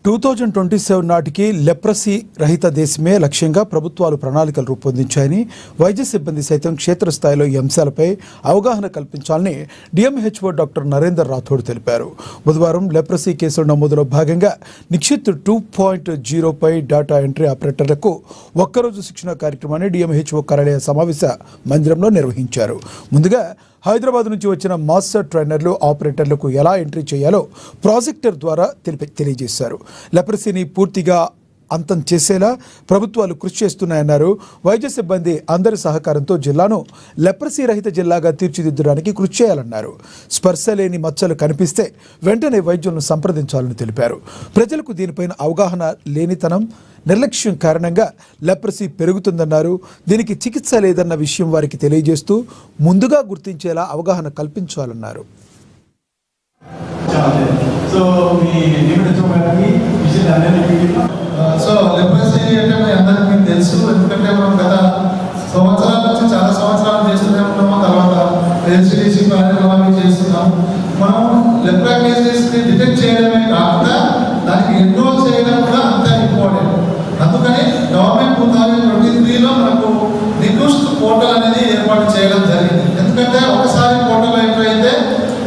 2027 నాటికి లెప్రసీ రహిత దేశమే లక్ష్యంగా ప్రభుత్వాలు ప్రణాళికలు రూపొందించాయని వైద్య సిబ్బంది సైతం క్షేత్రస్థాయిలో ఈ అంశాలపై అవగాహన కల్పించాలని డిఎంహెచ్ఓ డాక్టర్ నరేందర్ రాథోడ్ తెలిపారు. బుధవారం లెప్రసీ కేసుల నమోదులో భాగంగా నిక్షిత్ 2.0 పై డేటా ఎంట్రీ ఆపరేటర్లకు ఒక్కరోజు శిక్షణ కార్యక్రమాన్ని డిఎంహెచ్ఓ కార్యాలయ సమావేశ మందిరంలో నిర్వహించారు. ముందుగా హైదరాబాద్ నుంచి వచ్చిన మాస్టర్ ట్రైనర్లు ఆపరేటర్లకు ఎలా ఎంట్రీ చేయాలో ప్రాజెక్టర్ ద్వారా తెలియజేశారు. లెప్రసీని పూర్తిగా అంతం చేసేలా ప్రభుత్వాలు కృషి చేస్తున్నాయన్నారు. వైద్య సిబ్బంది అందరి సహకారంతో జిల్లాను లెప్రసీ రహిత జిల్లాగా తీర్చిదిద్దడానికి కృషి చేయాలన్నారు. స్పర్శ లేని మచ్చలు కనిపిస్తే వెంటనే వైద్యులను సంప్రదించాలని తెలిపారు. ప్రజలకు దీనిపైన అవగాహన లేనితనం, నిర్లక్ష్యం కారణంగా లెప్రసీ పెరుగుతుందన్నారు. దీనికి చికిత్స లేదన్న విషయం వారికి తెలియజేస్తూ ముందుగా గుర్తించేలా అవగాహన కల్పించాలన్నారు. సో లెప్రసీ అంటే మీ అందరికీ తెలుసు. ఎందుకంటే మనం గత సంవత్సరాల నుంచి చాలా సంవత్సరాలు చేస్తూనే ఉన్నాము. తర్వాత ఎల్సిడిసి కార్యక్రమాలు చేస్తున్నాము. మనం లెప్రా కేసెస్ని డిటెక్ట్ చేయడమే కాకుండా దానికి ఎన్రోల్ చేయడం కూడా అంత ఇంపార్టెంట్. అందుకని గవర్నమెంట్ 2023లో మనకు నికుస్ట్ పోర్టల్ అనేది ఏర్పాటు చేయడం జరిగింది. ఎందుకంటే ఒకసారి పోర్టల్ ఎంటర్ అయితే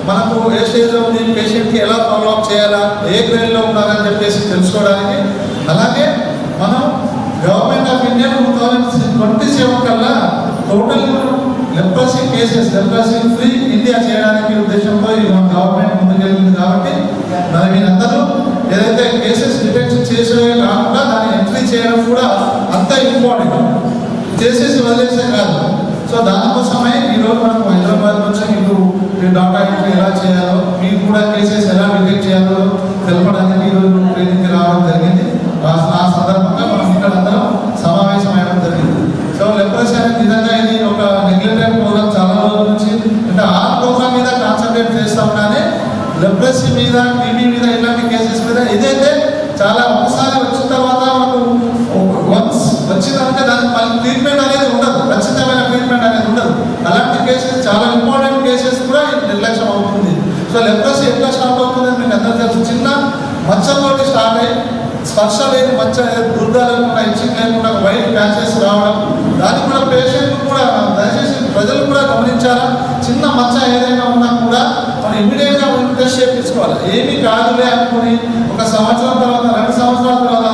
మనకు ఏ స్టేజ్లో ఉంది, పేషెంట్కి ఎలా ఫాలోఅప్ చేయాలా, ఏ గ్రేడ్లో ఉన్నారని చెప్పేసి తెలుసుకోవడానికి. అలాగే మనం గవర్నమెంట్ ఆఫ్ ఇండియా 2027 కల్లా total leprosy cases leprosy free India చేయడానికి ఉద్దేశంతో మన గవర్నమెంట్ ముందుకెళ్ళింది. కాబట్టి మరి మీరందరూ ఏదైతే కేసెస్ డిటెక్ట్ చేసే కాకుండా దాన్ని ఎంట్రీ చేయడం కూడా అంత ఇంపార్టెంట్. చేసేసి వదిలేసే కాదు. సో దానికోసమే ఈరోజు మనం హైదరాబాద్ నుంచి మీకు డాటా ఎంట్రీ ఎలా చేయాలో, మీకు కూడా కేసెస్ ఎలా డిటెక్ట్ చేయాలో తెలపడానికి ఈరోజు ట్రైనింగ్కి రావడం జరిగింది. ఆ సందర్భంగా మనం ఇక్కడ అందరం సమావేశం అయ్యడం జరిగింది. సో లెప్రసీ అనేది నిజంగా ఇది ఒక నెగ్లెక్టెడ్ ప్రోగ్రామ్. చాలా రోజుల నుంచి అంటే ఆ ప్రోగ్రామ్ మీద కాన్సన్ట్రేట్ చేస్తాం, కానీ లెప్రసీ మీద, టీబీ మీద, ఇలాంటి కేసెస్ మీద ఇదైతే చాలా ఒకసారి వచ్చిన తర్వాత మనకు వన్స్ వచ్చిందంటే దానికి మళ్ళీ ట్రీట్మెంట్ అనేది ఉండదు, ఖచ్చితమైన ట్రీట్మెంట్ అనేది ఉండదు. అలాంటి కేసెస్ చాలా ఇంపార్టెంట్ కేసెస్ కూడా నిర్లక్ష్యం అవుతుంది. సో లెప్రసీ ఎట్లా స్టార్ట్ అవుతుందని మీకు అందరూ తెలుసు. చిన్న మచ్చలతోటి స్టార్ట్ అయ్యి స్పర్శ లేని మచ్చ, దుర్ద లేకుండా, ఇచ్చింగ్ లేకుండా వైట్ ప్యాచెస్ రావడం, దానికి కూడా పేషెంట్ కూడా దయచేసి ప్రజలు కూడా గమనించాలా. చిన్న మచ్చ ఏదైనా ఉన్నా కూడా మనం ఇమ్మీడియట్గా టెస్ట్ చేయించుకోవాలి. ఏమీ కాదులే అనుకుని ఒక సంవత్సరం తర్వాత, 2 సంవత్సరాల తర్వాత